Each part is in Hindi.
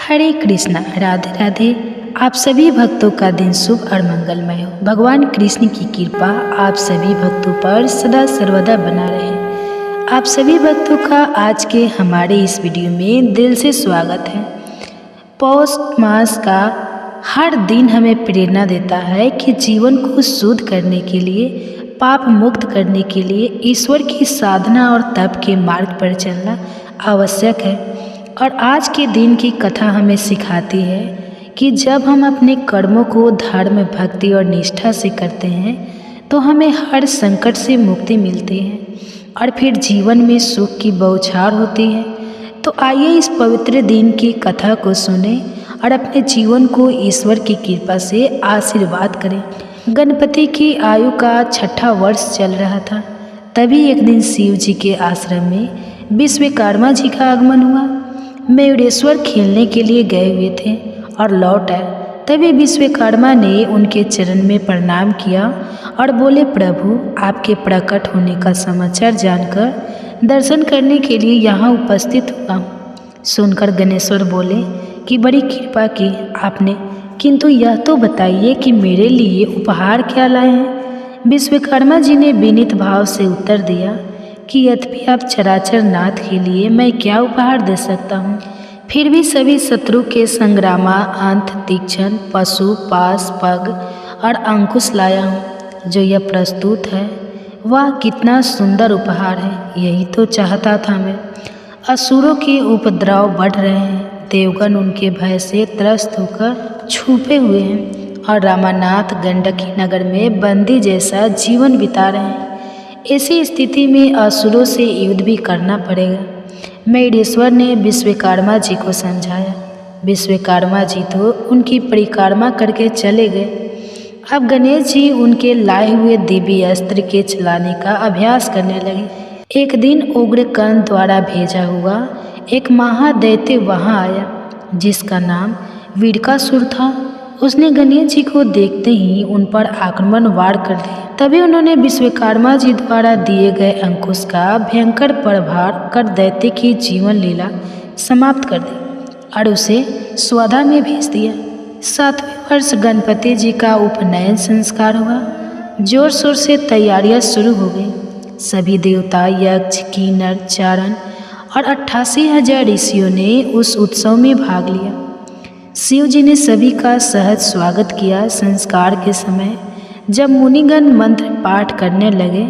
हरे कृष्णा, राधे राधे। आप सभी भक्तों का दिन शुभ और मंगलमय हो। भगवान कृष्ण की कृपा आप सभी भक्तों पर सदा सर्वदा बना रहे। आप सभी भक्तों का आज के हमारे इस वीडियो में दिल से स्वागत है। पौष मास का हर दिन हमें प्रेरणा देता है कि जीवन को शुद्ध करने के लिए, पाप मुक्त करने के लिए ईश्वर की साधना और तप के मार्ग पर चलना आवश्यक है। और आज के दिन की कथा हमें सिखाती है कि जब हम अपने कर्मों को धर्म, भक्ति और निष्ठा से करते हैं तो हमें हर संकट से मुक्ति मिलती है और फिर जीवन में सुख की बौछार होती है। तो आइए इस पवित्र दिन की कथा को सुने और अपने जीवन को ईश्वर की कृपा से आशीर्वाद करें। गणपति की आयु का 6ठा वर्ष चल रहा था। तभी एक दिन शिव जी के आश्रम में विश्वकर्मा जी का आगमन हुआ। मयूरेश्वर खेलने के लिए गए हुए थे और लौट आए। तभी विश्वकर्मा ने उनके चरण में प्रणाम किया और बोले, प्रभु आपके प्रकट होने का समाचार जानकर दर्शन करने के लिए यहाँ उपस्थित हुआ। सुनकर गणेश्वर बोले कि बड़ी कृपा की आपने, किंतु यह तो बताइए कि मेरे लिए उपहार क्या लाए हैं। विश्वकर्मा जी ने विनीत भाव से उत्तर दिया कि यद्यपि आप चराचर नाथ के लिए मैं क्या उपहार दे सकता हूँ, फिर भी सभी शत्रु के संग्रामांत तीक्ष्ण पशु, पास, पग और अंकुश लाया हूँ। जो यह प्रस्तुत है वह कितना सुंदर उपहार है, यही तो चाहता था मैं। असुरों के उपद्रव बढ़ रहे हैं, देवगण उनके भय से त्रस्त होकर छुपे हुए हैं और रामानाथ गंडकी नगर में बंदी जैसा जीवन बिता रहे हैं। ऐसी स्थिति में असुरों से युद्ध भी करना पड़ेगा। मयूरेश्वर ने विश्वकर्मा जी को समझाया। विश्वकर्मा जी तो उनकी परिक्रमा करके चले गए। अब गणेश जी उनके लाए हुए दिव्य अस्त्र के चलाने का अभ्यास करने लगे। एक दिन उग्रकर्ण द्वारा भेजा हुआ एक महादैत्य वहां आया, जिसका नाम वीरकासुर था। उसने गणेश जी को देखते ही उन पर आक्रमण वार कर दिया। तभी उन्होंने विश्वकर्मा जी द्वारा दिए गए अंकुश का भयंकर प्रहार कर दैत्य की जीवन लीला समाप्त कर दी और उसे स्वधा में भेज दिया। 7वें वर्ष गणपति जी का उपनयन संस्कार हुआ। जोर शोर से तैयारियां शुरू हो गई। सभी देवता, यक्ष, किन्नर, चारण और 88,000 ऋषियों ने उस उत्सव में भाग लिया। शिव जी ने सभी का सहज स्वागत किया। संस्कार के समय जब मुनिगण मंत्र पाठ करने लगे,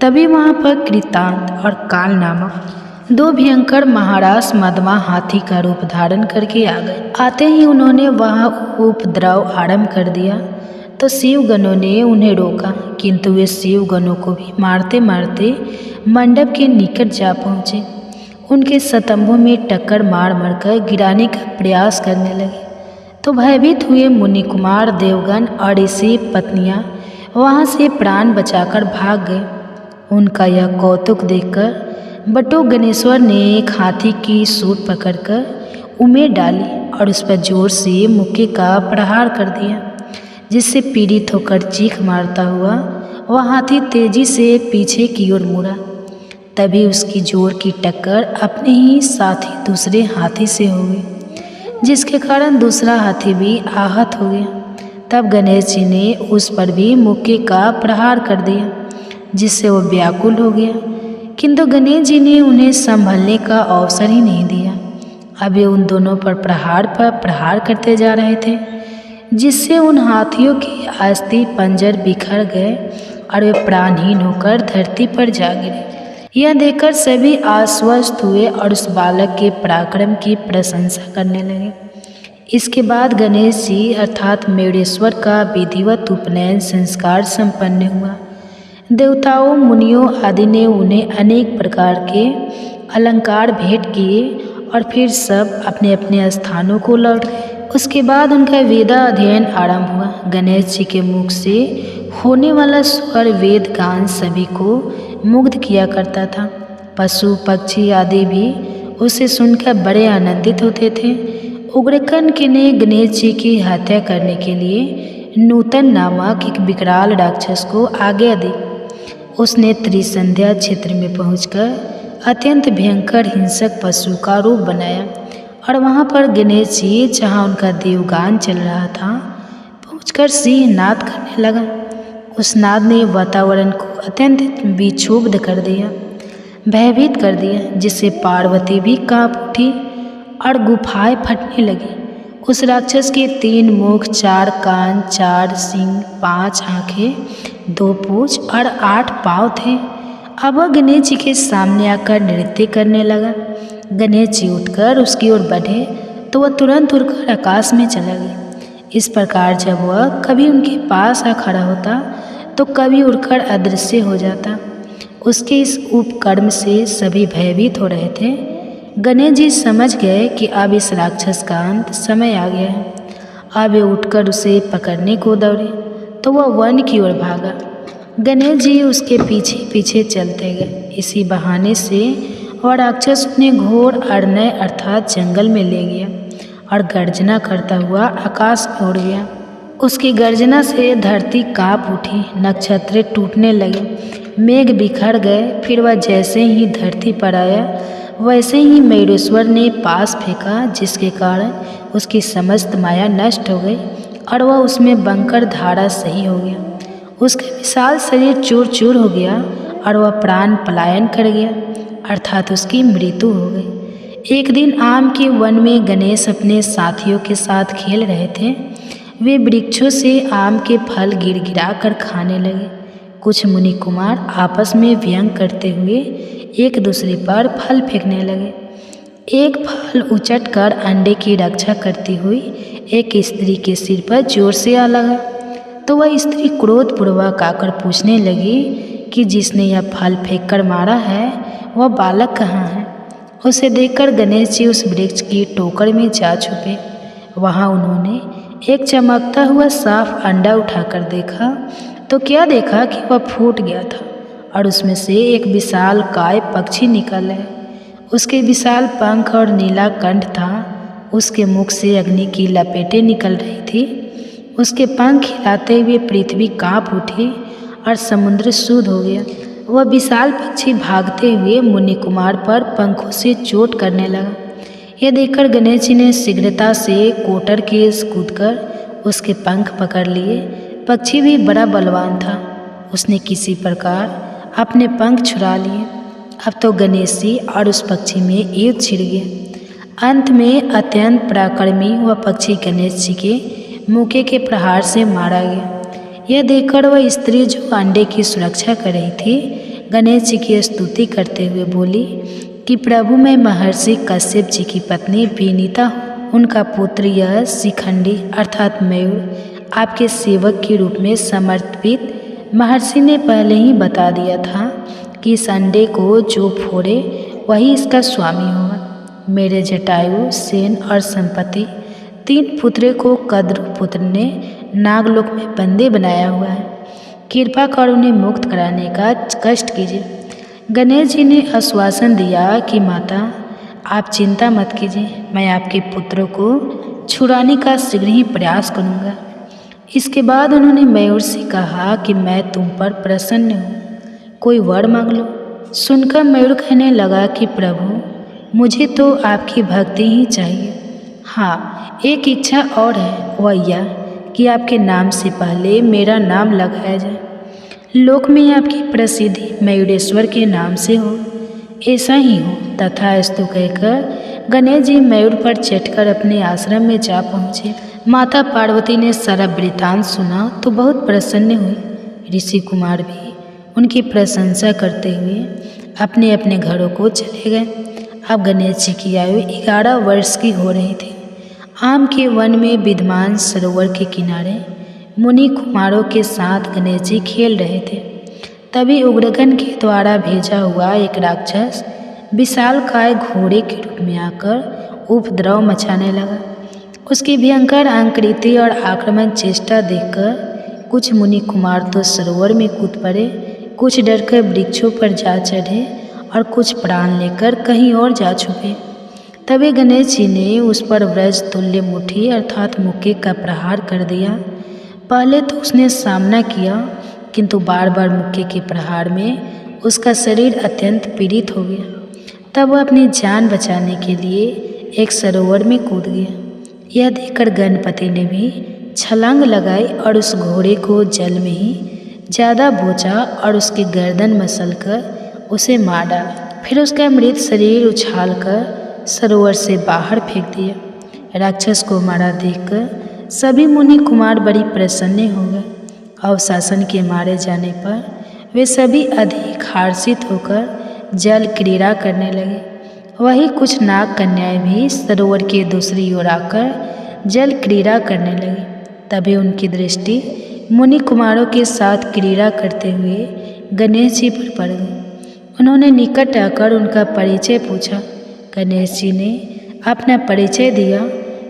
तभी वहाँ पर कृतांत और काल नामक 2 भयंकर महाराज मदमा हाथी का रूप धारण करके आ गए। आते ही उन्होंने वहाँ उपद्रव आरंभ कर दिया तो शिवगणों ने उन्हें रोका, किंतु वे शिवगणों को भी मारते मारते मंडप के निकट जा पहुँचे। उनके स्तंभों में टक्कर मार मार कर गिराने का प्रयास करने लगे। तो भयभीत हुए मुनि कुमार, देवगण और ऋषि पत्नियां वहां से प्राण बचाकर भाग गए। उनका यह कौतुक देखकर बटु गणेश्वर ने एक हाथी की सूंड पकड़कर उमेर डाली और उस पर जोर से मुक्के का प्रहार कर दिया, जिससे पीड़ित होकर चीख मारता हुआ वह हाथी तेजी से पीछे की ओर मुड़ा। तभी उसकी जोर की टक्कर अपने ही साथी दूसरे हाथी से हो गई, जिसके कारण दूसरा हाथी भी आहत हो गया। तब गणेश जी ने उस पर भी मुक्के का प्रहार कर दिया, जिससे वो व्याकुल हो गया, किंतु गणेश जी ने उन्हें संभलने का अवसर ही नहीं दिया। अब वे उन दोनों पर प्रहार करते जा रहे थे, जिससे उन हाथियों के अस्थि पंजर बिखर गए और वे प्राणहीन होकर धरती पर जा गिरे। यह देखकर सभी आश्वस्त हुए और उस बालक के पराक्रम की प्रशंसा करने लगे। इसके बाद गणेश जी अर्थात मयूरेश्वर का विधिवत उपनयन संस्कार संपन्न हुआ। देवताओं, मुनियों आदि ने उन्हें अनेक प्रकार के अलंकार भेंट किए और फिर सब अपने अपने स्थानों को लौट गए। उसके बाद उनका वेदा अध्ययन आरंभ हुआ। गणेश जी के मुख से होने वाला स्वर वेद गान सभी को मुग्ध किया करता था। पशु पक्षी आदि भी उसे सुनकर बड़े आनंदित होते थे। उग्रकर्ण ने गणेश जी की हत्या करने के लिए नूतन नामक एक विकराल राक्षस को आज्ञा दी। उसने त्रिसंध्या क्षेत्र में पहुंचकर अत्यंत भयंकर हिंसक पशु का रूप बनाया और वहाँ पर गणेश जी जहाँ उनका देवगान चल रहा था पहुंचकर सिंह नाद करने लगा। उस नाद ने वातावरण को अत्यंत विक्षुब्ध कर दिया, भयभीत कर दिया, जिससे पार्वती भी कांप उठी और गुफाएं फटने लगी। उस राक्षस के 3 मुख, 4 कान, 4 सींग, 5 आँखें, 2 पूंछ और 8 पाँव थे। अब वह गणेश जी के सामने आकर नृत्य करने लगा। गणेश जी उठकर उसकी ओर बढ़े तो वह तुरंत उड़कर आकाश में चला गया। इस प्रकार जब वह कभी उनके पास आ खड़ा होता तो कभी उड़कर अदृश्य हो जाता। उसके इस उपकर्म से सभी भयभीत हो रहे थे। गणेश जी समझ गए कि अब इस राक्षस का अंत समय आ गया है। अब वे उठकर उसे पकड़ने को दौड़े तो वह वन की ओर भागा। गणेश जी उसके पीछे पीछे चलते गए। इसी बहाने से वह राक्षस उन्हें घोर अरण्य अर्थात जंगल में ले गया और गर्जना करता हुआ आकाश में उड़ गया। उसकी गर्जना से धरती काँप उठी, नक्षत्र टूटने लगे, मेघ बिखर गए। फिर वह जैसे ही धरती पर आया वैसे ही मयूरेश्वर ने पास फेंका, जिसके कारण उसकी समस्त माया नष्ट हो गई और वह उसमें बंकर धारा सही हो गया। उसका विशाल शरीर चूर चूर हो गया और वह प्राण पलायन कर गया, अर्थात उसकी मृत्यु हो गई। एक दिन आम के वन में गणेश अपने साथियों के साथ खेल रहे थे। वे वृक्षों से आम के फल गिर गिरा कर खाने लगे। कुछ मुनि कुमार आपस में व्यंग करते हुए एक दूसरे पर फल फेंकने लगे। एक फल उचट कर अंडे की रक्षा करती हुई एक स्त्री के सिर पर जोर से आ लगा तो वह स्त्री क्रोधपूर्वक आकर पूछने लगी कि जिसने यह फल फेंक कर मारा है वह बालक कहाँ है। उसे देखकर गणेश जी उस वृक्ष की टोकर में जा छुपे। वहाँ उन्होंने एक चमकता हुआ साफ अंडा उठाकर देखा तो क्या देखा कि वह फूट गया था और उसमें से एक विशाल काय पक्षी निकल आया। उसके विशाल पंख और नीला कंठ था। उसके मुख से अग्नि की लपेटें निकल रही थी। उसके पंख हिलाते हुए पृथ्वी काँप उठी और समुद्र शुद्ध हो गया। वह विशाल पक्षी भागते हुए मुनि कुमार पर पंखों से चोट करने लगा। यह देखकर गणेश जी ने शीघ्रता से कोटर के कूदकर उसके पंख पकड़ लिए। पक्षी भी बड़ा बलवान था। उसने किसी प्रकार अपने पंख छुड़ा लिए। अब तो गणेश जी और उस पक्षी में युद्ध छिड़ गया। अंत में अत्यंत पराक्रमी वह पक्षी गणेश जी के मुके के प्रहार से मारा गया। यह देखकर वह स्त्री जो अंडे की सुरक्षा कर रही थी गणेश जी की स्तुति करते हुए बोली कि प्रभु मैं महर्षि कश्यप जी की पत्नी विनीता हूँ। उनका पुत्र यह शिखंडी अर्थात मयूर आपके सेवक के रूप में समर्पित। महर्षि ने पहले ही बता दिया था कि इस अंडे को जो फोड़े वही इसका स्वामी होगा। मेरे जटायु, सेन और संपत्ति 3 पुत्रों को कद्रु पुत्र ने नागलोक में बंदे बनाया हुआ है। कृपा कर उन्हें मुक्त कराने का कष्ट कीजिए। गणेश जी ने आश्वासन दिया कि माता आप चिंता मत कीजिए, मैं आपके पुत्रों को छुड़ाने का शीघ्र ही प्रयास करूँगा। इसके बाद उन्होंने मयूर से कहा कि मैं तुम पर प्रसन्न हूँ, कोई वर मांग लो। सुनकर मयूर कहने लगा कि प्रभु मुझे तो आपकी भक्ति ही चाहिए। हाँ, एक इच्छा और है, वह यह कि आपके नाम से पहले मेरा नाम लगाया जाए। लोक में आपकी प्रसिद्धि मयूरेश्वर के नाम से हो, ऐसा ही हो। तथास्तु कहकर गणेश जी मयूर पर चढ़कर अपने आश्रम में जा पहुँचे। माता पार्वती ने सारा वृत्तांत सुना तो बहुत प्रसन्न हुई। ऋषि कुमार भी उनकी प्रशंसा करते हुए अपने अपने घरों को चले गए। अब गणेश जी की आयु 11 वर्ष की हो रही थी। आम के वन में विद्यमान सरोवर के किनारे मुनि कुमारों के साथ गणेश जी खेल रहे थे। तभी उग्रगण के द्वारा भेजा हुआ एक राक्षस विशालकाय घोड़े के रूप में आकर उपद्रव मचाने लगा। उसकी भयंकर आकृति और आक्रमण चेष्टा देखकर कुछ मुनि कुमार तो सरोवर में कूद पड़े, कुछ डरकर वृक्षों पर जा चढ़े और कुछ प्राण लेकर कहीं और जा छुपे। तभी गणेश जी ने उस पर व्रज तुल्य मुट्ठी अर्थात मुक्के का प्रहार कर दिया। पहले तो उसने सामना किया, किंतु बार बार मुक्के के प्रहार में उसका शरीर अत्यंत पीड़ित हो गया। तब वह अपनी जान बचाने के लिए एक सरोवर में कूद गया। यह देखकर गणपति ने भी छलांग लगाई और उस घोड़े को जल में ही ज़्यादा बोचा और उसकी गर्दन मसलकर उसे मार डाला। फिर उसका मृत शरीर उछालकर सरोवर से बाहर फेंक दिया। राक्षस को मारा देखकर सभी मुनि कुमार बड़ी प्रसन्न हो गए। अवशासन के मारे जाने पर वे सभी अधिक हर्षित होकर जल क्रीड़ा करने लगे। वही कुछ नाग कन्याएं भी सरोवर के दूसरी ओर आकर जल क्रीड़ा करने लगी। तभी उनकी दृष्टि मुनि कुमारों के साथ क्रीड़ा करते हुए गणेश जी पर पड़ गई। उन्होंने निकट आकर उनका परिचय पूछा। गणेश जी ने अपना परिचय दिया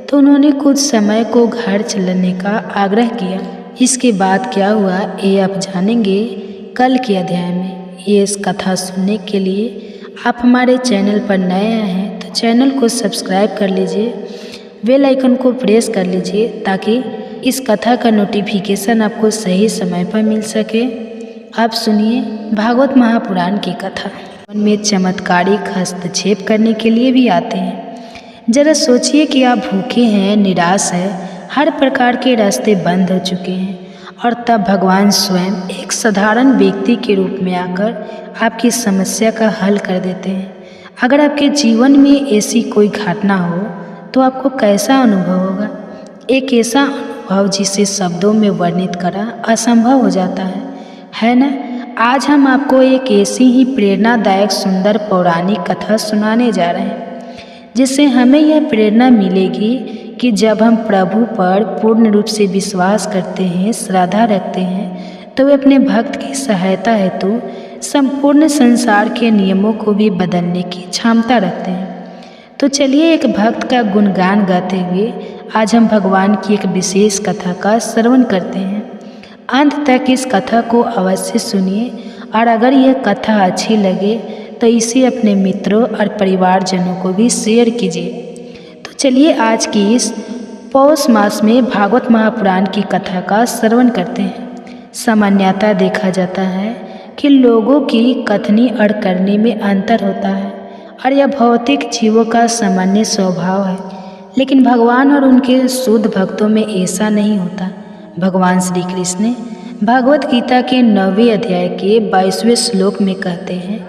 तो उन्होंने कुछ समय को घर चलने का आग्रह किया। इसके बाद क्या हुआ ये आप जानेंगे कल के अध्याय में। ये इस कथा सुनने के लिए आप हमारे चैनल पर नए आए हैं तो चैनल को सब्सक्राइब कर लीजिए, बेल आइकन को प्रेस कर लीजिए ताकि इस कथा का नोटिफिकेशन आपको सही समय पर मिल सके। आप सुनिए भागवत महापुराण की कथा। मन में चमत्कारिक हस्तक्षेप करने के लिए भी आते हैं। जरा सोचिए कि आप भूखे हैं, निराश है, हर प्रकार के रास्ते बंद हो चुके हैं और तब भगवान स्वयं एक साधारण व्यक्ति के रूप में आकर आपकी समस्या का हल कर देते हैं। अगर आपके जीवन में ऐसी कोई घटना हो तो आपको कैसा अनुभव होगा? एक ऐसा अनुभव जिसे शब्दों में वर्णित करना असंभव हो जाता है ना? आज हम आपको एक ऐसी ही प्रेरणादायक सुंदर पौराणिक कथा सुनाने जा रहे हैं जिससे हमें यह प्रेरणा मिलेगी कि जब हम प्रभु पर पूर्ण रूप से विश्वास करते हैं, श्रद्धा रखते हैं, तो वे अपने भक्त की सहायता हेतु संपूर्ण संसार के नियमों को भी बदलने की क्षमता रखते हैं। तो चलिए एक भक्त का गुणगान गाते हुए आज हम भगवान की एक विशेष कथा का श्रवण करते हैं। अंत तक इस कथा को अवश्य सुनिए और अगर यह कथा अच्छी लगे तो इसे अपने मित्रों और परिवारजनों को भी शेयर कीजिए। तो चलिए आज की इस पौष मास में भागवत महापुराण की कथा का श्रवण करते हैं। सामान्यतः देखा जाता है कि लोगों की कथनी और करनी में अंतर होता है और यह भौतिक जीवों का सामान्य स्वभाव है, लेकिन भगवान और उनके शुद्ध भक्तों में ऐसा नहीं होता। भगवान श्री कृष्ण भागवत गीता के 9वें अध्याय के 22वें श्लोक में कहते हैं,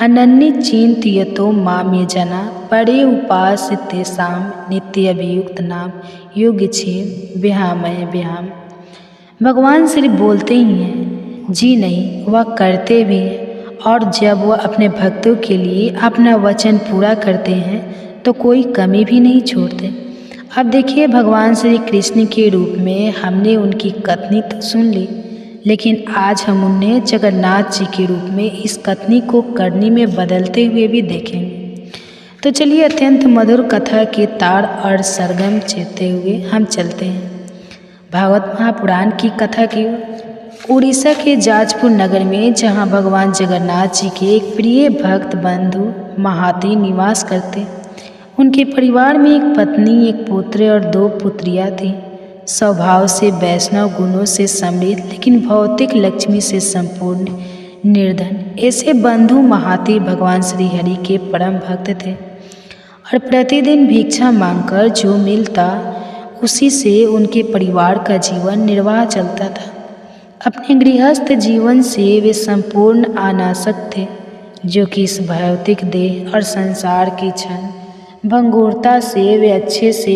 अनन्य चिंतयतो माम ये जना परे उपास तेषाम नित्य अभियुक्त नाम योग छेद विहामय विहाम। भगवान श्री बोलते ही हैं, जी नहीं, वह करते भी हैं और जब वह अपने भक्तों के लिए अपना वचन पूरा करते हैं तो कोई कमी भी नहीं छोड़ते। अब देखिए भगवान श्री कृष्ण के रूप में हमने उनकी कथनी तो सुन ली, लेकिन आज हम उन्हें जगन्नाथ जी के रूप में इस कथनी को करनी में बदलते हुए भी देखेंगे। तो चलिए अत्यंत मधुर कथा के तार और सरगम चेते हुए हम चलते हैं भागवत महापुराण की कथा की ओर। उड़ीसा के जाजपुर नगर में जहाँ भगवान जगन्नाथ जी के एक प्रिय भक्त बंधु महाती निवास करते। उनके परिवार में एक पत्नी, एक पुत्र और 2 पुत्रियां थीं। स्वभाव से वैष्णव गुणों से समृद्ध लेकिन भौतिक लक्ष्मी से संपूर्ण निर्धन ऐसे बंधु महाती भगवान श्री हरि के परम भक्त थे और प्रतिदिन भिक्षा मांगकर जो मिलता उसी से उनके परिवार का जीवन निर्वाह चलता था। अपने गृहस्थ जीवन से वे संपूर्ण अनासक्त थे, जो कि इस भौतिक देह और संसार की क्षण भंगुरता से वे अच्छे से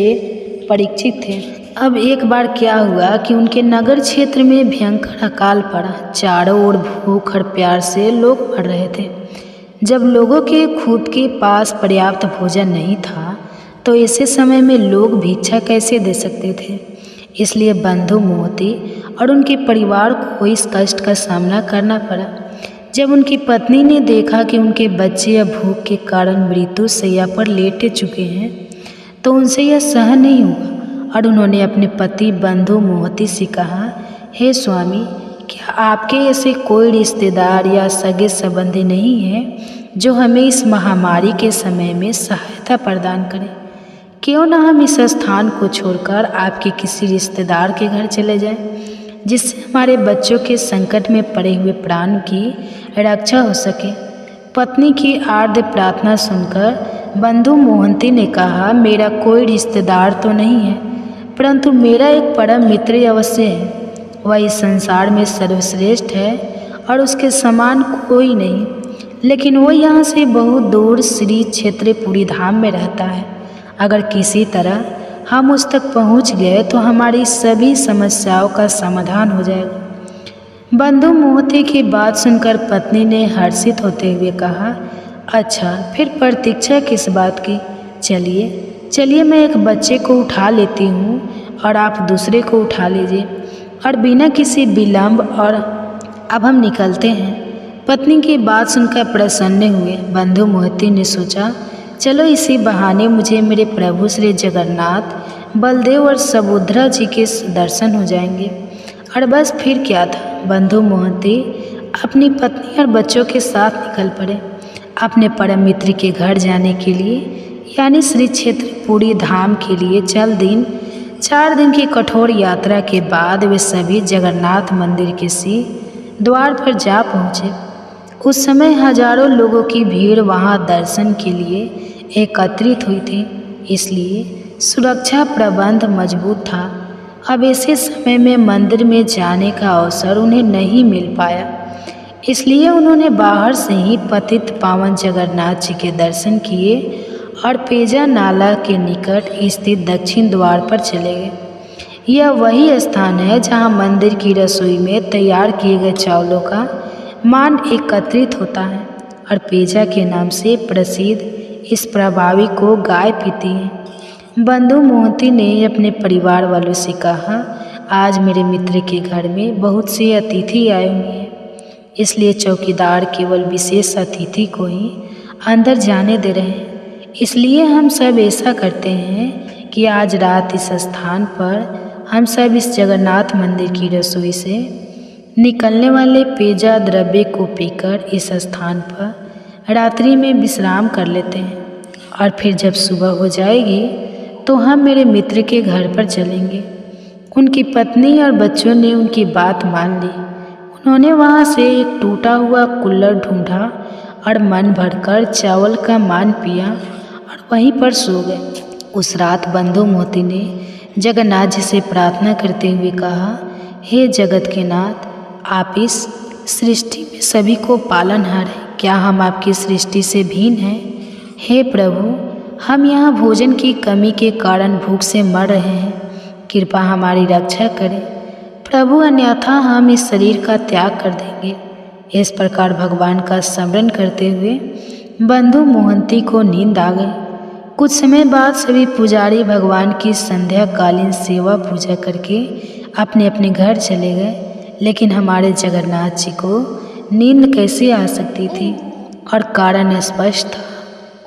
परिचित थे। अब एक बार क्या हुआ कि उनके नगर क्षेत्र में भयंकर अकाल पड़ा। चारों ओर भूख और प्यास से लोग मर रहे थे। जब लोगों के खुद के पास पर्याप्त भोजन नहीं था तो ऐसे समय में लोग भिक्षा कैसे दे सकते थे। इसलिए बंधु मोती और उनके परिवार को इस कष्ट का सामना करना पड़ा। जब उनकी पत्नी ने देखा कि उनके बच्चे भूख के कारण मृत्यु शैया पर लेटे चुके हैं तो उनसे यह सहन नहीं हुआ और उन्होंने अपने पति बंधु मोहती से कहा, हे स्वामी, क्या आपके ऐसे कोई रिश्तेदार या सगे संबंधी नहीं है जो हमें इस महामारी के समय में सहायता प्रदान करें? क्यों ना हम इस स्थान को छोड़कर आपके किसी रिश्तेदार के घर चले जाएं, जिससे हमारे बच्चों के संकट में पड़े हुए प्राण की रक्षा हो सके। पत्नी की आर्द्र प्रार्थना सुनकर बंधु मोहंती ने कहा, मेरा कोई रिश्तेदार तो नहीं है, परंतु मेरा एक परम मित्र अवश्य है। वह इस संसार में सर्वश्रेष्ठ है और उसके समान कोई नहीं, लेकिन वो यहाँ से बहुत दूर श्री क्षेत्रपुरी धाम में रहता है। अगर किसी तरह हम उस तक पहुँच गए तो हमारी सभी समस्याओं का समाधान हो जाएगा। बंधु मोहंती की बात सुनकर पत्नी ने हर्षित होते हुए कहा, अच्छा, फिर प्रतीक्षा किस बात की? चलिए मैं एक बच्चे को उठा लेती हूँ और आप दूसरे को उठा लीजिए, और बिना किसी विलंब और अब हम निकलते हैं। पत्नी की बात सुनकर प्रसन्न हुए बंधु मोहंती ने सोचा, चलो इसी बहाने मुझे मेरे प्रभु श्री जगन्नाथ, बलदेव और सुभद्रा जी के दर्शन हो जाएंगे। और बस फिर क्या था, बंधु मोहंती अपनी पत्नी और बच्चों के साथ निकल पड़े अपने परम मित्र के घर जाने के लिए, यानी श्री क्षेत्रपुरी धाम के लिए। 4 दिन की कठोर यात्रा के बाद वे सभी जगन्नाथ मंदिर के सी द्वार पर जा पहुँचे। उस समय हजारों लोगों की भीड़ वहां दर्शन के लिए एकत्रित हुई थी, इसलिए सुरक्षा प्रबंध मजबूत था। अब ऐसे समय में मंदिर में जाने का अवसर उन्हें नहीं मिल पाया, इसलिए उन्होंने बाहर से ही पतित पावन जगन्नाथ जी के दर्शन किए और पेजा नाला के निकट स्थित दक्षिण द्वार पर चले गए। यह वही स्थान है जहां मंदिर की रसोई में तैयार किए गए चावलों का मान एकत्रित होता है और पेजा के नाम से प्रसिद्ध इस प्रभावी को गाय पीती है। बंधु मोहंती ने अपने परिवार वालों से कहा, आज मेरे मित्र के घर में बहुत से अतिथि आए हुए हैं, इसलिए चौकीदार केवल विशेष अतिथि को ही अंदर जाने दे रहे हैं। इसलिए हम सब ऐसा करते हैं कि आज रात इस स्थान पर हम सब इस जगन्नाथ मंदिर की रसोई से निकलने वाले पेजा द्रव्य को पीकर इस स्थान पर रात्रि में विश्राम कर लेते हैं, और फिर जब सुबह हो जाएगी तो हम मेरे मित्र के घर पर चलेंगे। उनकी पत्नी और बच्चों ने उनकी बात मान ली। उन्होंने वहाँ से एक टूटा हुआ कुल्हड़ ढूंढा और मन भरकर चावल का मान पिया और वहीं पर सो गए। उस रात बंधु मोहंती ने जगन्नाथ जी से प्रार्थना करते हुए कहा, हे जगत के नाथ, आप इस सृष्टि में सभी को पालनहार हैं, क्या हम आपकी सृष्टि से भिन्न हैं? हे प्रभु, हम यहाँ भोजन की कमी के कारण भूख से मर रहे हैं, कृपा हमारी रक्षा करें प्रभु, अन्यथा हम इस शरीर का त्याग कर देंगे। इस प्रकार भगवान का स्मरण करते हुए बंधु मोहंती को नींद आ गई। कुछ समय बाद सभी पुजारी भगवान की संध्याकालीन सेवा पूजा करके अपने अपने घर चले गए, लेकिन हमारे जगन्नाथ जी को नींद कैसे आ सकती थी, और कारण स्पष्ट था।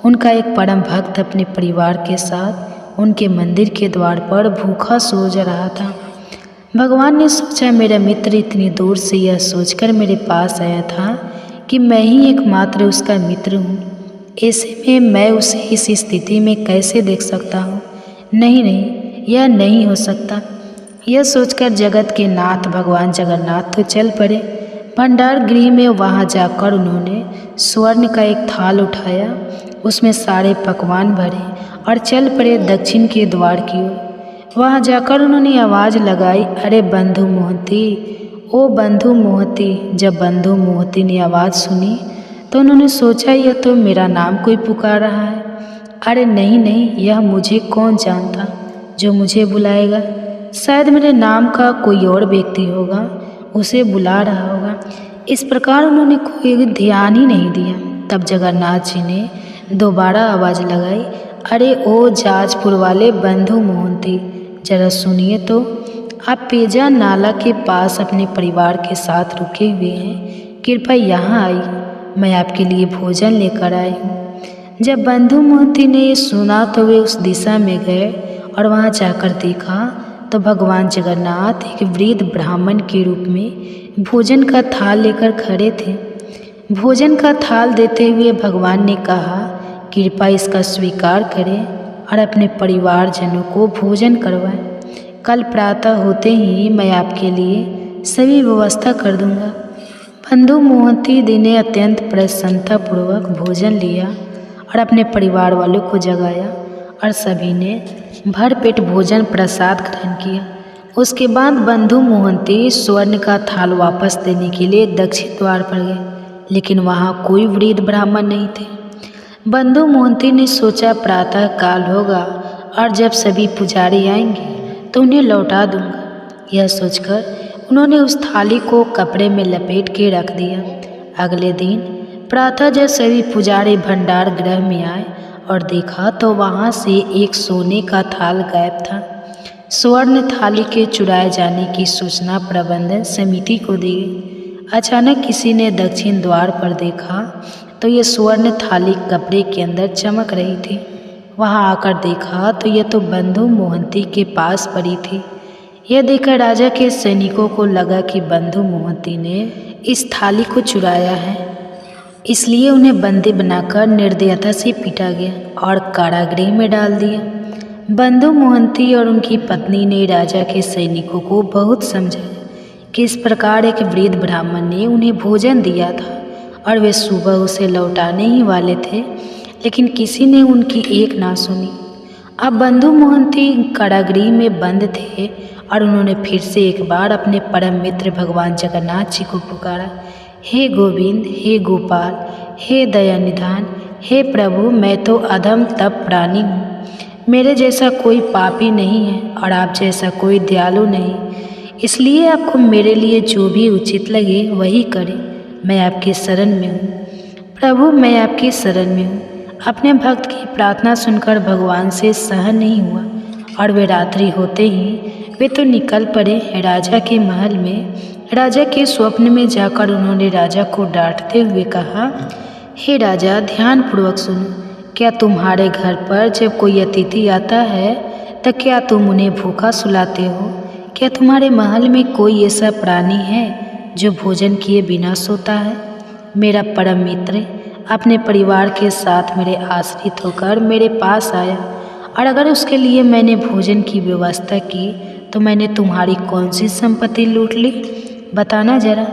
उनका एक परम भक्त अपने परिवार के साथ उनके मंदिर के द्वार पर भूखा सो जा रहा था। भगवान ने सोचा, मेरा मित्र इतनी दूर से यह सोचकर मेरे पास आया था कि मैं ही एकमात्र उसका मित्र हूँ, ऐसे में मैं उसे इस स्थिति में कैसे देख सकता हूँ? नहीं, यह नहीं हो सकता। यह सोचकर जगत के नाथ भगवान जगन्नाथ तो चल पड़े भंडार गृह में। वहाँ जाकर उन्होंने स्वर्ण का एक थाल उठाया, उसमें सारे पकवान भरे और चल पड़े दक्षिण के द्वार की ओर। वहाँ जाकर उन्होंने आवाज़ लगाई, अरे बंधु मोहंती, ओ बंधु मोहंती। जब बंधु मोहंती ने आवाज़ सुनी तो उन्होंने सोचा, यह तो मेरा नाम कोई पुकार रहा है। अरे नहीं, यह मुझे कौन जानता जो मुझे बुलाएगा? शायद मेरे नाम का कोई और व्यक्ति होगा, उसे बुला रहा होगा। इस प्रकार उन्होंने कोई ध्यान ही नहीं दिया। तब जगन्नाथ जी ने दोबारा आवाज़ लगाई, अरे ओ जाजपुर वाले बंधु मोहंती, जरा सुनिए तो, आप पेजा नाला के पास अपने परिवार के साथ रुके हुए हैं, कृपया यहाँ आइए, मैं आपके लिए भोजन लेकर आई हूँ। जब बंधु मोहंती ने ये सुना तो वे उस दिशा में गए और वहाँ जाकर देखा तो भगवान जगन्नाथ एक वृद्ध ब्राह्मण के रूप में भोजन का थाल लेकर खड़े थे। भोजन का थाल देते हुए भगवान ने कहा, कृपया इसका स्वीकार करें और अपने परिवारजनों को भोजन करवाएं। कल प्रातः होते ही मैं आपके लिए सभी व्यवस्था कर दूंगा। बंधु मोहंती ने अत्यंत प्रसन्नतापूर्वक भोजन लिया और अपने परिवार वालों को जगाया और सभी ने भरपेट भोजन प्रसाद ग्रहण किया। उसके बाद बंधु मोहंती स्वर्ण का थाल वापस देने के लिए दक्षिण द्वार पर गए, लेकिन वहाँ कोई वृद्ध ब्राह्मण नहीं थे। बंधु मोहंती ने सोचा प्रातः काल होगा और जब सभी पुजारी आएंगे तो उन्हें लौटा दूंगा। यह सोचकर उन्होंने उस थाली को कपड़े में लपेट के रख दिया। अगले दिन प्रातः जब सभी पुजारी भंडार गृह में आए और देखा तो वहाँ से एक सोने का थाल गायब था। स्वर्ण थाली के चुराए जाने की सूचना प्रबंधन समिति को दी गई। अचानक किसी ने दक्षिण द्वार पर देखा तो ये स्वर्ण थाली कपड़े के अंदर चमक रही थी। वहाँ आकर देखा तो यह तो बंधु मोहंती के पास पड़ी थी। यह देखकर राजा के सैनिकों को लगा कि बंधु मोहंती ने इस थाली को चुराया है, इसलिए उन्हें बंदी बनाकर निर्दयता से पीटा गया और कारागृह में डाल दिया। बंधु मोहंती और उनकी पत्नी ने राजा के सैनिकों को बहुत समझाया कि इस प्रकार एक वृद्ध ब्राह्मण ने उन्हें भोजन दिया था और वे सुबह उसे लौटाने ही वाले थे, लेकिन किसी ने उनकी एक ना सुनी। अब बंधु मोहंती कारागृह में बंद थे और उन्होंने फिर से एक बार अपने परम मित्र भगवान जगन्नाथ जी को पुकारा, हे गोविंद, हे गोपाल, हे दयानिधान, हे प्रभु, मैं तो अधम तप प्राणी हूँ। मेरे जैसा कोई पापी नहीं है और आप जैसा कोई दयालु नहीं, इसलिए आपको मेरे लिए जो भी उचित लगे वही करें। मैं आपकी शरण में हूँ प्रभु, मैं आपकी शरण में हूँ। अपने भक्त की प्रार्थना सुनकर भगवान से सहन नहीं हुआ और वे रात्रि होते ही वे तो निकल पड़े राजा के महल में। राजा के स्वप्न में जाकर उन्होंने राजा को डांटते हुए कहा, हे राजा, ध्यानपूर्वक सुनो। क्या तुम्हारे घर पर जब कोई अतिथि आता है तो क्या तुम उन्हें भूखा सुलाते हो? क्या तुम्हारे महल में कोई ऐसा प्राणी है जो भोजन किए बिना सोता है? मेरा परम मित्र अपने परिवार के साथ मेरे आश्रित होकर मेरे पास आया और अगर उसके लिए मैंने भोजन की व्यवस्था की तो मैंने तुम्हारी कौन सी संपत्ति लूट ली? बताना जरा।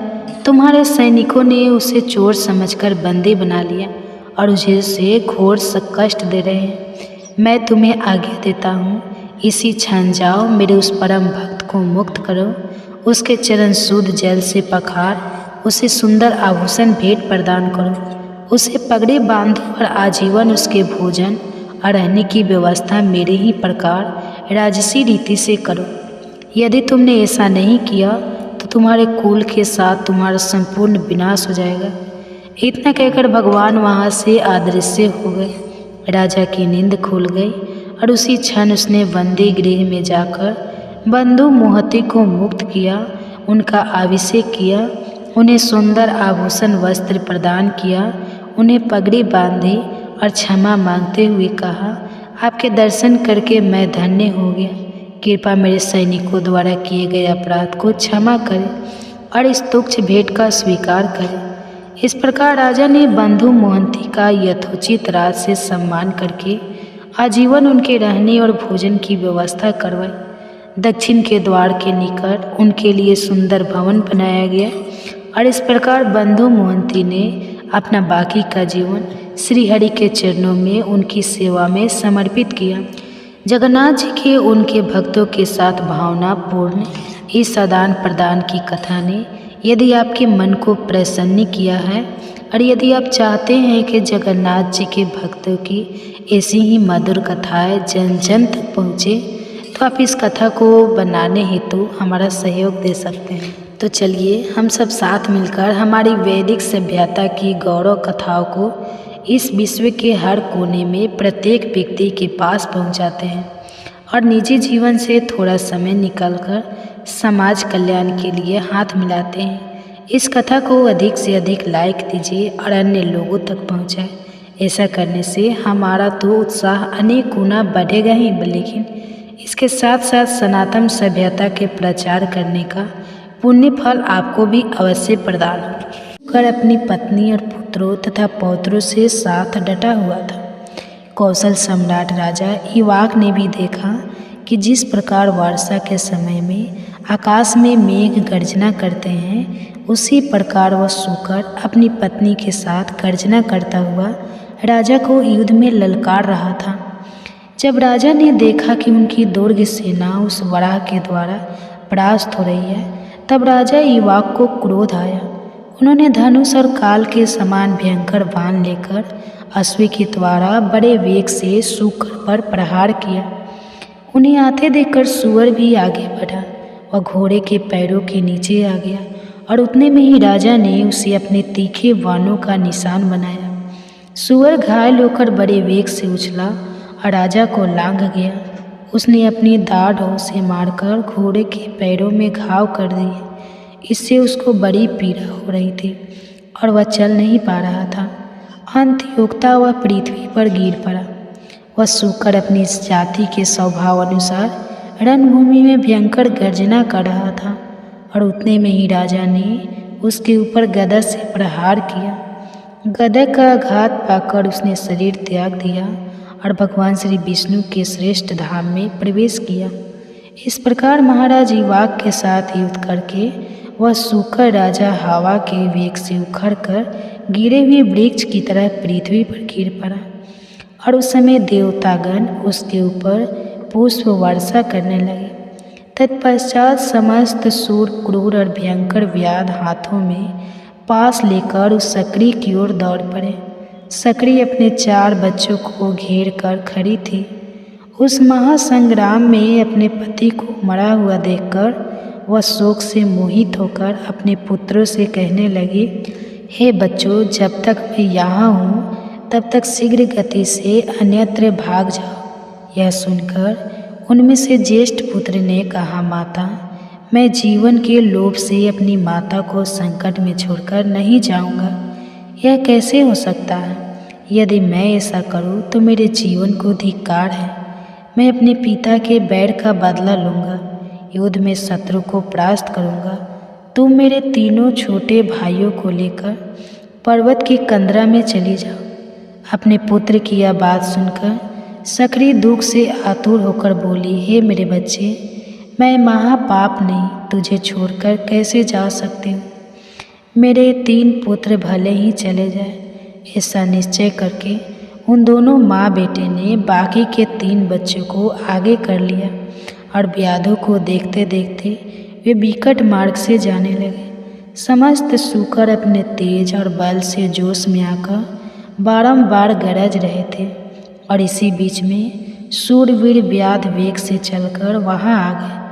तुम्हारे सैनिकों ने उसे चोर समझकर बंदी बना लिया और उसे घोर कष्ट दे रहे हैं। मैं तुम्हें आज्ञा देता हूँ, इसी क्षण जाओ, मेरे उस परम भक्त को मुक्त करो, उसके चरण शुद्ध जल से पखार, उसे सुंदर आभूषण भेंट प्रदान करो, उसे पगड़ी बांधो और आजीवन उसके भोजन और रहने की व्यवस्था मेरे ही प्रकार राजसी रीति से करो। यदि तुमने ऐसा नहीं किया तो तुम्हारे कुल के साथ तुम्हारा संपूर्ण विनाश हो जाएगा। इतना कहकर भगवान वहाँ से अदृश्य हो गए। राजा की नींद खुल गई और उसी क्षण उसने बंदी गृह में जाकर बंधु मोहंती को मुक्त किया, उनका अभिषेक किया, उन्हें सुंदर आभूषण वस्त्र प्रदान किया, उन्हें पगड़ी बांधी और क्षमा मांगते हुए कहा, आपके दर्शन करके मैं धन्य हो गया। कृपा मेरे सैनिकों द्वारा किए गए अपराध को क्षमा करें और इस तुच्छ भेंट का स्वीकार करें। इस प्रकार राजा ने बंधु मोहंती का यथोचित राज से सम्मान करके आजीवन उनके रहने और भोजन की व्यवस्था करवाई। दक्षिण के द्वार के निकट उनके लिए सुंदर भवन बनाया गया और इस प्रकार बंधु मोहंती ने अपना बाकी का जीवन श्री हरि के चरणों में उनकी सेवा में समर्पित किया। जगन्नाथ जी के उनके भक्तों के साथ भावनापूर्ण इस आदान प्रदान की कथा ने यदि आपके मन को प्रसन्न किया है और यदि आप चाहते हैं कि जगन्नाथ जी के भक्तों की ऐसी ही मधुर कथाएं जन जन तक पहुँचे, तो आप इस कथा को बनाने हेतु हमारा सहयोग दे सकते हैं। तो चलिए हम सब साथ मिलकर हमारी वैदिक सभ्यता की गौरव कथाओं को इस विश्व के हर कोने में प्रत्येक व्यक्ति के पास पहुंचाते हैं और निजी जीवन से थोड़ा समय निकालकर समाज कल्याण के लिए हाथ मिलाते हैं। इस कथा को अधिक से अधिक लाइक दीजिए और अन्य लोगों तक पहुंचाएं। ऐसा करने से हमारा तो उत्साह अनेक गुना बढ़ेगा ही, लेकिन इसके साथ साथ सनातन सभ्यता के प्रचार करने का पुण्य फल आपको भी अवश्य प्रदान हो। कर अपनी पत्नी और पुत्रों तथा पौत्रों से साथ डटा हुआ था। कौशल सम्राट राजा इवाक ने भी देखा कि जिस प्रकार वर्षा के समय में आकाश में मेघ गर्जना करते हैं, उसी प्रकार वह सूकर अपनी पत्नी के साथ गर्जना करता हुआ राजा को युद्ध में ललकार रहा था। जब राजा ने देखा कि उनकी दुर्ग सेना उस वराह के द्वारा परास्त हो रही है, तब राजा इवाक को क्रोध आया। उन्होंने धनुष और काल के समान भयंकर बाण लेकर अश्व के द्वारा बड़े वेग से सूकर पर प्रहार किया। उन्हें आते देखकर सूअर भी आगे बढ़ा और घोड़े के पैरों के नीचे आ गया, और उतने में ही राजा ने उसे अपने तीखे बाणों का निशान बनाया। सूअर घायल होकर बड़े वेग से उछला और राजा को लांघ गया। उसने अपनी दाढ़ों से मारकर घोड़े के पैरों में घाव कर दिए। इससे उसको बड़ी पीड़ा हो रही थी और वह चल नहीं पा रहा था। अंत योगता वह पृथ्वी पर गिर पड़ा। वह सूकर अपनी जाति के स्वभाव अनुसार रणभूमि में भयंकर गर्जना कर रहा था, और उतने में ही राजा ने उसके ऊपर गदा से प्रहार किया। गदा का आघात पाकर उसने शरीर त्याग दिया और भगवान श्री विष्णु के श्रेष्ठ धाम में प्रवेश किया। इस प्रकार महाराज इवाक के साथ युद्ध करके वह सूकर राजा हवा के वेग से उखड़कर गिरे हुए वृक्ष की तरह पृथ्वी पर गिर पड़ा, और उस समय देवतागण उसके ऊपर पुष्प वर्षा करने लगे। तत्पश्चात समस्त सूर क्रूर और भयंकर व्याध हाथों में पास लेकर उस सकरी की ओर दौड़ पड़े। सकरी अपने 4 बच्चों को घेर कर खड़ी थी। उस महासंग्राम में अपने पति को मरा हुआ देखकर वह शोक से मोहित होकर अपने पुत्रों से कहने लगी, हे बच्चों, जब तक मैं यहाँ हूँ तब तक शीघ्र गति से अन्यत्र भाग जाओ। यह सुनकर उनमें से ज्येष्ठ पुत्र ने कहा, माता, मैं जीवन के लोभ से अपनी माता को संकट में छोड़कर नहीं जाऊँगा। यह कैसे हो सकता है? यदि मैं ऐसा करूँ तो मेरे जीवन को धिक्कार है। मैं अपने पिता के बैर का बदला लूँगा, युद्ध में शत्रु को परास्त करूँगा। तुम मेरे तीनों छोटे भाइयों को लेकर पर्वत की कंदरा में चली जाओ। अपने पुत्र की यह बात सुनकर सकरी दुख से आतुर होकर बोली, हे मेरे बच्चे, मैं महापाप नहीं तुझे छोड़कर कैसे जा सकती हूँ। मेरे 3 पुत्र भले ही चले जाए। ऐसा निश्चय करके उन दोनों माँ बेटे ने बाकी के 3 बच्चों को आगे कर लिया, और व्याधों को देखते देखते वे विकट मार्ग से जाने लगे। समस्त सूकर अपने तेज और बल से जोश में आकर बारंबार गरज रहे थे, और इसी बीच में शूरवीर व्याध वेग से चलकर वहाँ आ गए।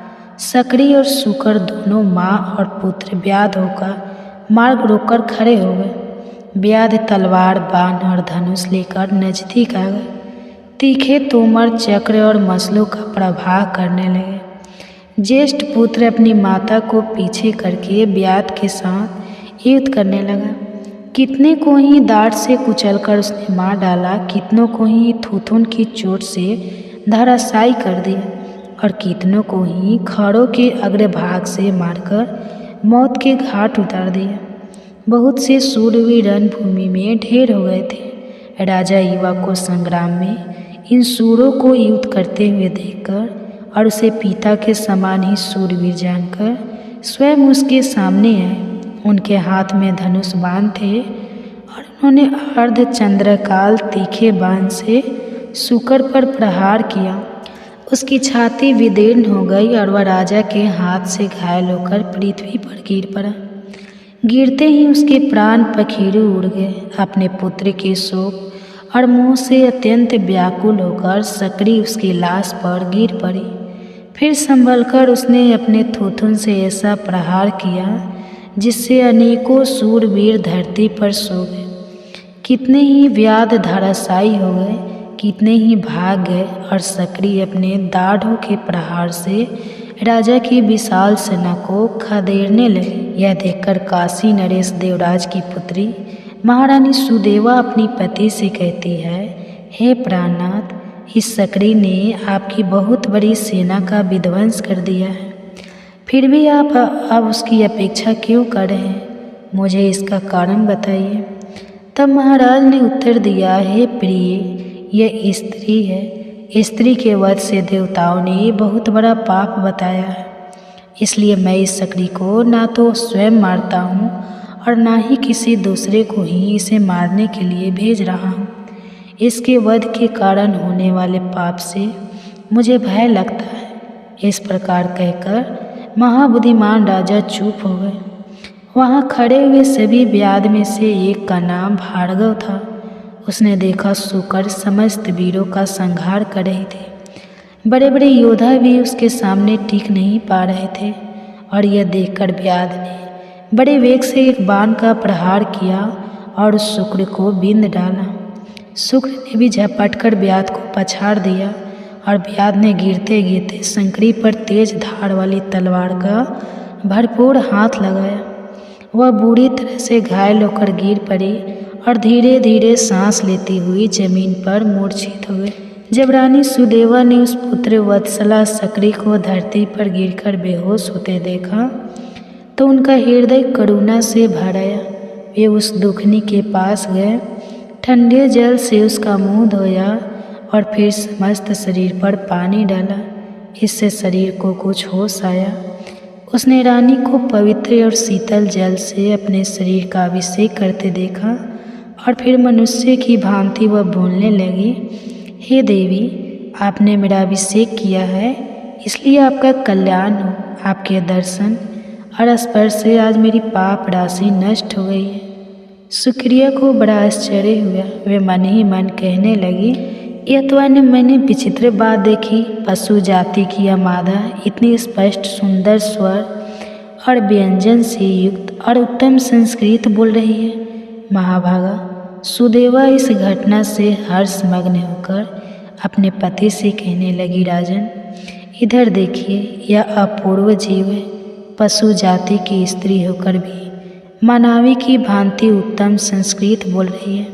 सकरी और सूकर दोनों माँ और पुत्र व्याध होकर मार्ग रोककर खड़े हो गए। व्याध तलवार, बाण और धनुष लेकर नजदीक आ गए। तीखे तोमर, चक्र और मसलों का प्रवाह करने लगे। ज्येष्ठ पुत्र अपनी माता को पीछे करके व्याध के साथ युद्ध करने लगा। कितने को ही दाढ़ से कुचलकर उसने मार डाला, कितनों को ही थूथुन की चोट से धराशायी कर दिया, और कितनों को ही खड़ों के अग्रभाग से मारकर मौत के घाट उतार दिया। बहुत से शूरवीर रणभूमि में ढेर हो गए थे। राजा इवाक को संग्राम में इन शूरों को युद्ध करते हुए देखकर और उसे पिता के समान ही शूरवीर जानकर स्वयं उसके सामने आए। उनके हाथ में धनुष बाण थे, और उन्होंने अर्ध चंद्रकाल तीखे बाण से सूकर पर प्रहार किया। उसकी छाती विदीर्ण हो गई और वह राजा के हाथ से घायल होकर पृथ्वी पर गिर पड़ा। गिरते ही उसके प्राण पखेरु उड़ गए। अपने पुत्र के शोक और मोह से अत्यंत व्याकुल होकर सकरी उसकी लाश पर गिर पड़ी। फिर संभलकर उसने अपने थूथुन से ऐसा प्रहार किया जिससे अनेकों शूरवीर धरती पर सो गए। कितने ही व्याध धराशायी हो गए, कितने ही भाग गए, और सकरी अपने दाढ़ों के प्रहार से राजा की विशाल सेना को खदेड़ने लगे। यह देखकर काशी नरेश देवराज की पुत्री महारानी सुदेवा अपनी पति से कहती है, हे प्राणनाथ, इस सकरी ने आपकी बहुत बड़ी सेना का विध्वंस कर दिया है, फिर भी आप अब उसकी अपेक्षा क्यों कर रहे हैं? मुझे इसका कारण बताइए। तब महाराज ने उत्तर दिया, हे प्रिय, यह स्त्री है। स्त्री के वध से देवताओं ने बहुत बड़ा पाप बताया है। इसलिए मैं इस सकड़ी को ना तो स्वयं मारता हूँ और ना ही किसी दूसरे को ही इसे मारने के लिए भेज रहा हूँ। इसके वध के कारण होने वाले पाप से मुझे भय लगता है। इस प्रकार कहकर महाबुद्धिमान राजा चुप हो गए। वहाँ खड़े हुए सभी व्याध में से एक का नाम भार्गव था। उसने देखा शुकर समस्त वीरों का संहार कर रहे थे। बड़े बड़े योद्धा भी उसके सामने टिक नहीं पा रहे थे और यह देखकर व्याध ने बड़े वेग से एक बाण का प्रहार किया और उस शुक्र को बिंद डाला। शुक्र ने भी झपट कर व्याध को पछाड़ दिया और व्याध ने गिरते गिरते संकरी पर तेज धार वाली तलवार का भरपूर हाथ लगाया। वह बुरी तरह से घायल होकर गिर पड़ी और धीरे धीरे सांस लेती हुई जमीन पर मूर्छित हो गई। जब रानी सुदेवा ने उस पुत्र वत्सला सकरी को धरती पर गिरकर बेहोश होते देखा तो उनका हृदय करुणा से भर आया। वे उस दुखनी के पास गए, ठंडे जल से उसका मुंह धोया और फिर समस्त शरीर पर पानी डाला। इससे शरीर को कुछ होश आया। उसने रानी को पवित्र और शीतल जल से अपने शरीर का अभिषेक करते देखा और फिर मनुष्य की भांति वह बोलने लगी, हे देवी, आपने मेरा अभिषेक किया है, इसलिए आपका कल्याण हो। आपके दर्शन और स्पर्श से आज मेरी पाप राशि नष्ट हो गई है। सुक्रिया को बड़ा आश्चर्य हुआ। वे मन ही मन कहने लगी, यह तो मैंने विचित्र बात देखी। पशु जाति की यह मादा इतनी स्पष्ट सुंदर स्वर और व्यंजन से युक्त और उत्तम संस्कृत बोल रही है। महाभागा सुदेवा इस घटना से हर्षमग्न होकर अपने पति से कहने लगी, राजन, इधर देखिए, यह अपूर्व जीव है। पशु जाति की स्त्री होकर भी मानवी की भांति उत्तम संस्कृत बोल रही है।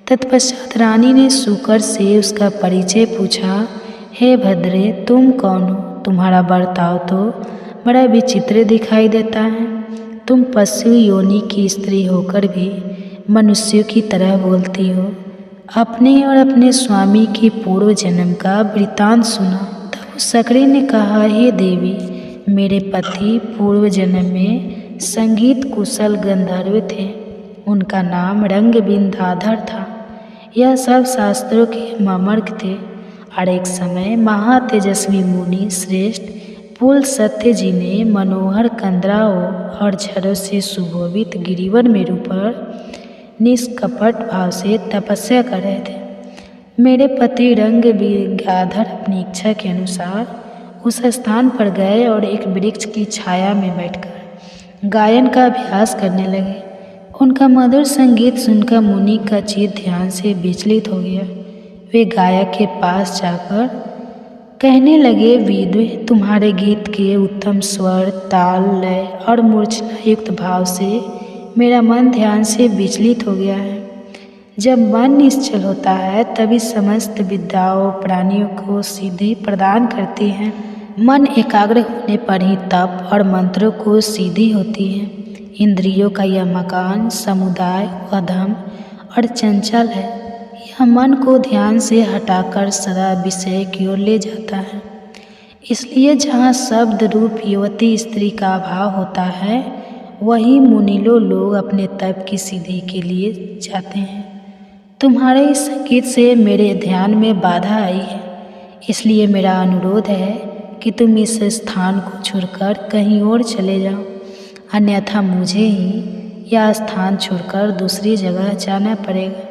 तत्पश्चात रानी ने शुकर से उसका परिचय पूछा, हे भद्रे, तुम कौन हो? तुम्हारा बर्ताव तो बड़ा विचित्र दिखाई देता है। तुम पशु योनि की स्त्री होकर भी मनुष्यों की तरह बोलती हो। अपने और अपने स्वामी की पूर्व जन्म का वृतांत सुना। तब उस सकरी ने कहा, हे देवी, मेरे पति पूर्व जन्म में संगीत कुशल गंधर्व थे। उनका नाम रंगबिंदाधर था। यह सब शास्त्रों के मर्मज्ञ थे और एक समय महातेजस्वी मुनि श्रेष्ठ पुल सत्य जी ने मनोहर कंदराओं और झरों से सुशोभित गिरिवर मेरु पर निष्कपट भाव से तपस्या कर रहे थे। मेरे पति रंगबिंदाधर अपनी इच्छा के अनुसार उस स्थान पर गए और एक वृक्ष की छाया में बैठकर गायन का अभ्यास करने लगे। उनका मधुर संगीत सुनकर मुनि का चित्त ध्यान से विचलित हो गया। वे गायक के पास जाकर कहने लगे, विद्वे, तुम्हारे गीत के उत्तम स्वर, ताल, लय और मूर्छना युक्त भाव से मेरा मन ध्यान से विचलित हो गया है। जब मन निश्चल होता है तभी समस्त विद्याओं प्राणियों को सिद्धि प्रदान करती हैं। मन एकाग्र होने पर ही तप और मंत्रों को सिद्धि होती है। इंद्रियों का यह मकान समुदाय, अधम और चंचल है। यह मन को ध्यान से हटाकर सदा विषय की ओर ले जाता है। इसलिए जहाँ शब्द रूप युवती स्त्री का अभाव होता है, वहीं मुनिलो लोग अपने तप की सिद्धि के लिए जाते हैं। तुम्हारे इस संगीत से मेरे ध्यान में बाधा आई है, इसलिए मेरा अनुरोध है कि तुम इस स्थान को छोड़कर कहीं और चले जाओ, अन्यथा मुझे ही यह स्थान छोड़कर दूसरी जगह जाना पड़ेगा।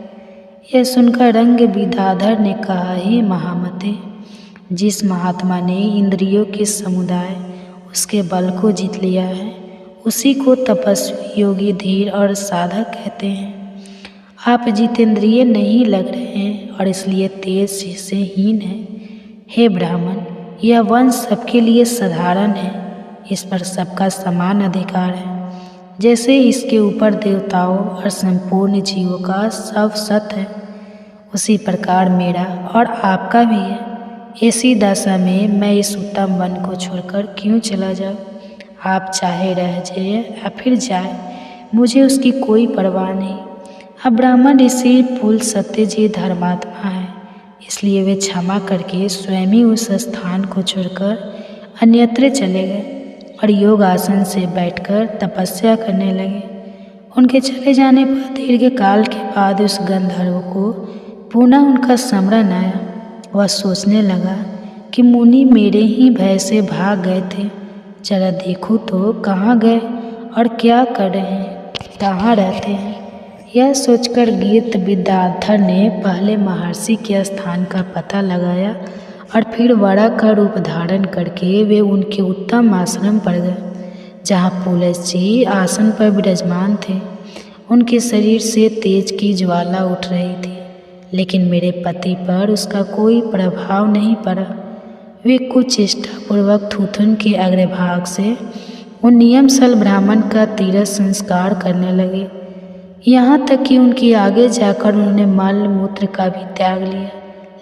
यह सुनकर रंगबिंदाधर ने कहा, हे महामते, जिस महात्मा ने इंद्रियों के समुदाय उसके बल को जीत लिया है, उसी को तपस्वी, योगी, धीर और साधक कहते हैं। आप जितेंद्रिय नहीं लग रहे हैं और इसलिए तेज से हीन हैं। हे ब्राह्मण, यह वंश सबके लिए साधारण है। इस पर सबका समान अधिकार है। जैसे इसके ऊपर देवताओं और संपूर्ण जीवों का सब सत है, उसी प्रकार मेरा और आपका भी है। ऐसी दशा में मैं इस उत्तम वन को छोड़कर क्यों चला जाऊँ? आप चाहे रह जाए या फिर जाए, मुझे उसकी कोई परवाह नहीं। अब ब्राह्मण ऋषि पुल सत्य जी धर्मात्मा है, इसलिए वे क्षमा करके स्वयं ही उस स्थान को छोड़कर अन्यत्र चले गए। और योग आसन से बैठकर तपस्या करने लगे। उनके चले जाने पर दीर्घ काल के बाद उस गंधर्व को पुनः उनका स्मरण आया। वह सोचने लगा कि मुनि मेरे ही भय से भाग गए थे, जरा देखूं तो कहाँ गए और क्या कर रहे हैं, कहाँ रहते हैं। यह सोचकर गीत विद्याधर ने पहले महर्षि के स्थान का पता लगाया और फिर वरा का रूप धारण करके वे उनके उत्तम आश्रम पर गए, जहाँ पुलस जी आसन पर विराजमान थे। उनके शरीर से तेज की ज्वाला उठ रही थी, लेकिन मेरे पति पर उसका कोई प्रभाव नहीं पड़ा। वे कुछ चेष्टापूर्वक थूथुन के अग्रभाग से उन नियमसल ब्राह्मण का तीर्थ संस्कार करने लगे। यहाँ तक कि उनके आगे जाकर उन्होंने मल मूत्र का भी त्याग लिया,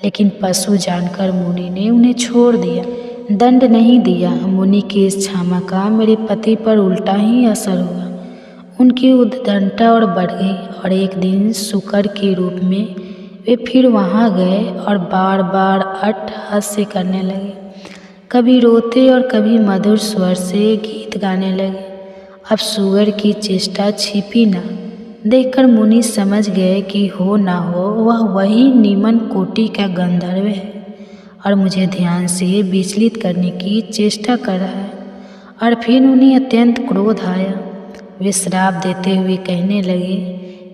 लेकिन पशु जानकर मुनि ने उन्हें छोड़ दिया, दंड नहीं दिया। मुनि की इस क्षमा का मेरे पति पर उल्टा ही असर हुआ। उनकी उद्दंडता और बढ़ गई और एक दिन शुकर के रूप में वे फिर वहाँ गए और बार बार अट्टहास्य करने लगे। कभी रोते और कभी मधुर स्वर से गीत गाने लगे। अब सुअर की चेष्टा छिपी न। देखकर मुनि समझ गए कि हो ना हो वह वही निम्न कोटि का गंधर्व है और मुझे ध्यान से विचलित करने की चेष्टा कर रहा है। और फिर उन्हें अत्यंत क्रोध आया। वे श्राप देते हुए कहने लगे,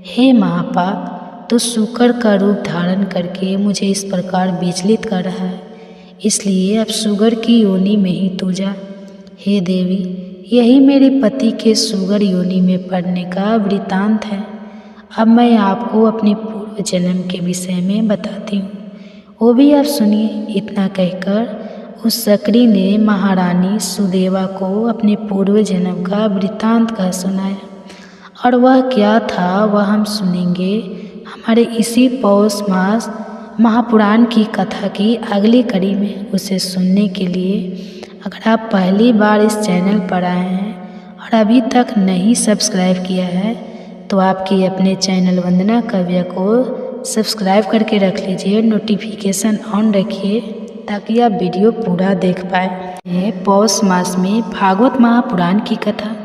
हे महापाप, तो शुकर का रूप धारण करके मुझे इस प्रकार विचलित कर रहा है, इसलिए अब सुगर की योनि में ही तू जा। हे देवी, यही मेरे पति के सुगर योनि में पड़ने का वृतांत है। अब मैं आपको अपने पूर्व जन्म के विषय में बताती हूँ, वो भी आप सुनिए। इतना कहकर उस सकरी ने महारानी सुदेवा को अपने पूर्व जन्म का वृतांत कह सुनाया। और वह क्या था वह हम सुनेंगे हमारे इसी पौष मास महापुराण की कथा की अगली कड़ी में। उसे सुनने के लिए अगर आप पहली बार इस चैनल पर आए हैं और अभी तक नहीं सब्सक्राइब किया है तो आपकी अपने चैनल वंदना काव्या को सब्सक्राइब करके रख लीजिए, नोटिफिकेशन ऑन रखिए ताकि आप वीडियो पूरा देख पाए। पौष मास में भागवत महापुराण की कथा,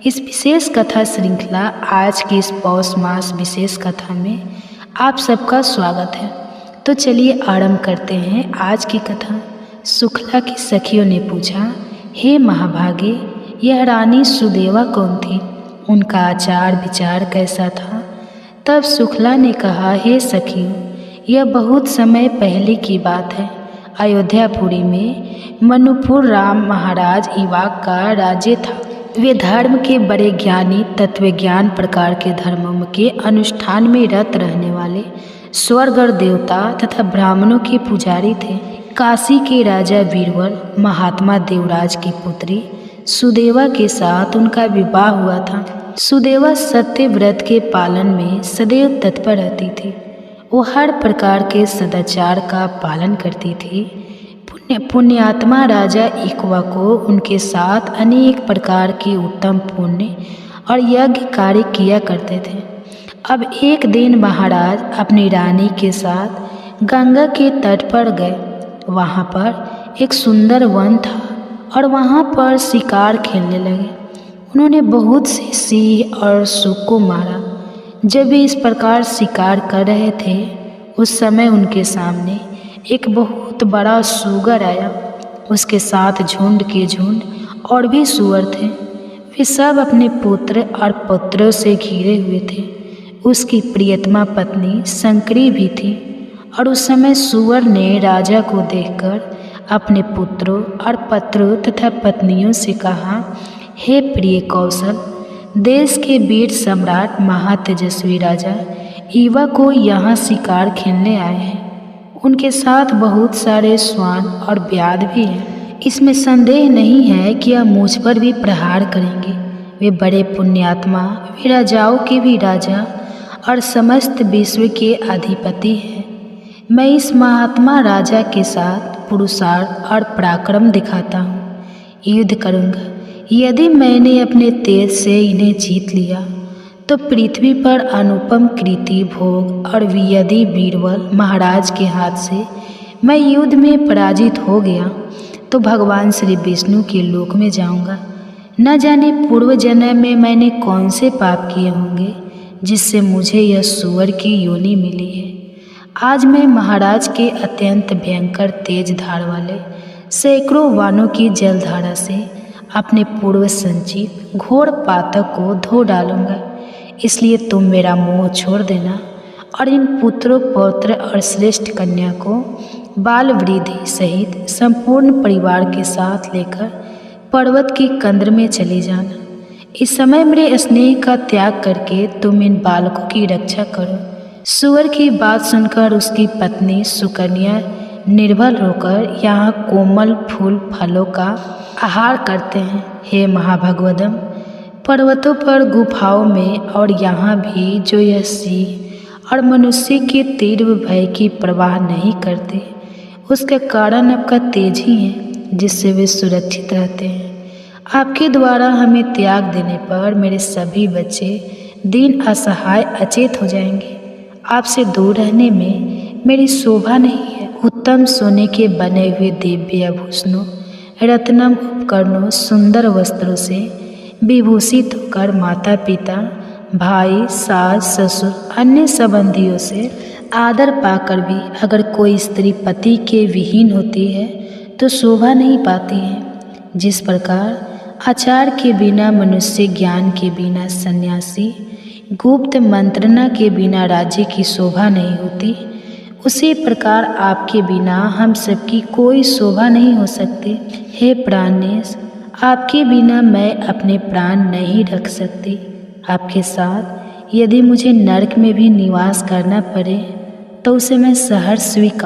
इस विशेष कथा श्रृंखला आज की इस पौष मास विशेष कथा में आप सबका स्वागत है। तो चलिए आरंभ करते हैं आज की कथा। सुखला की सखियों ने पूछा, हे महाभागे, यह रानी सुदेवा कौन थी? उनका आचार विचार कैसा था? तब सुखला ने कहा, हे सखियों, यह बहुत समय पहले की बात है। अयोध्यापुरी में मनुपुर राम महाराज इवाक का राज्य था। वे धर्म के बड़े ज्ञानी, तत्वज्ञान प्रकार के धर्मों के अनुष्ठान में रत रहने वाले स्वर्ग और देवता तथा ब्राह्मणों के पुजारी थे। काशी के राजा बीरबल महात्मा देवराज की पुत्री सुदेवा के साथ उनका विवाह हुआ था। सुदेवा सत्य व्रत के पालन में सदैव तत्पर रहती थी। वो हर प्रकार के सदाचार का पालन करती थी। पुण्यात्मा राजा इक्वा को उनके साथ अनेक प्रकार के उत्तम पुण्य और यज्ञ कार्य किया करते थे। अब एक दिन महाराज अपनी रानी के साथ गंगा के तट पर गए। वहाँ पर एक सुंदर वन था और वहाँ पर शिकार खेलने लगे। उन्होंने बहुत से सिंह और सूर को मारा। जब वे इस प्रकार शिकार कर रहे थे उस समय उनके सामने एक बहुत बड़ा सूगर आया। उसके साथ झुंड के झुंड और भी सूअर थे। वे सब अपने पुत्र और पुत्रों से घिरे हुए थे। उसकी प्रियतमा पत्नी शंकरी भी थी। और उस समय सूअर ने राजा को देखकर अपने पुत्रों और पत्रों तथा पत्नियों से कहा, हे प्रिय कौशल, देश के वीर सम्राट महातेजस्वी राजा ईवा को यहाँ शिकार खेलने आए हैं। उनके साथ बहुत सारे श्वान और व्याध भी हैं। इसमें संदेह नहीं है कि यह मुझ पर भी प्रहार करेंगे। वे बड़े पुण्यात्मा, वे राजाओं के भी राजा और समस्त विश्व के अधिपति हैं। मैं इस महात्मा राजा के साथ पुरुषार्थ और पराक्रम दिखाता हूँ। युद्ध करूँगा। यदि मैंने अपने तेज से इन्हें जीत लिया तो पृथ्वी पर अनुपम कृति भोग, और यदि बीरबल महाराज के हाथ से मैं युद्ध में पराजित हो गया तो भगवान श्री विष्णु के लोक में जाऊंगा न जाने पूर्व जन्म में मैंने कौन से पाप किए होंगे जिससे मुझे यह सूअर की योनि मिली है। आज मैं महाराज के अत्यंत भयंकर तेज धार वाले सैकड़ों वानों की जलधारा से अपने पूर्व संचित घोर पातक को धो डालूंगा। इसलिए तुम मेरा मोह छोड़ देना और इन पुत्रों पौत्र और श्रेष्ठ कन्या को बाल वृद्धि सहित संपूर्ण परिवार के साथ लेकर पर्वत की कंद्र में चली जाना। इस समय मेरे स्नेह का त्याग करके तुम इन बालकों की रक्षा करो। सूअर की बात सुनकर उसकी पत्नी सुकन्या निर्बल होकर यहाँ कोमल फूल फलों का आहार करते हैं। हे महाभगवदम, पर्वतों पर, गुफाओं में और यहाँ भी जो यह सिंह और मनुष्य के तीव्र भय की परवाह नहीं करते, उसका कारण आपका तेज ही है जिससे वे सुरक्षित रहते हैं। आपके द्वारा हमें त्याग देने पर मेरे सभी बच्चे दीन असहाय अचेत हो जाएंगे। आपसे दूर रहने में मेरी शोभा नहीं है। उत्तम सोने के बने हुए दिव्य आभूषणों, रत्नम उपकरणों, सुंदर वस्त्रों से विभूषित होकर माता पिता, भाई, सास, ससुर, अन्य संबंधियों से आदर पाकर भी अगर कोई स्त्री पति के विहीन होती है तो शोभा नहीं पाती है। जिस प्रकार आचार के बिना मनुष्य, ज्ञान के बिना सन्यासी, गुप्त मंत्रणा के बिना राज्य की शोभा नहीं होती, उसी प्रकार आपके बिना हम सबकी कोई शोभा नहीं हो सकती। हे प्राणेश, आपके बिना मैं अपने प्राण नहीं रख सकती। आपके साथ यदि मुझे नरक में भी निवास करना पड़े तो उसे मैं सहर्ष स्वीकार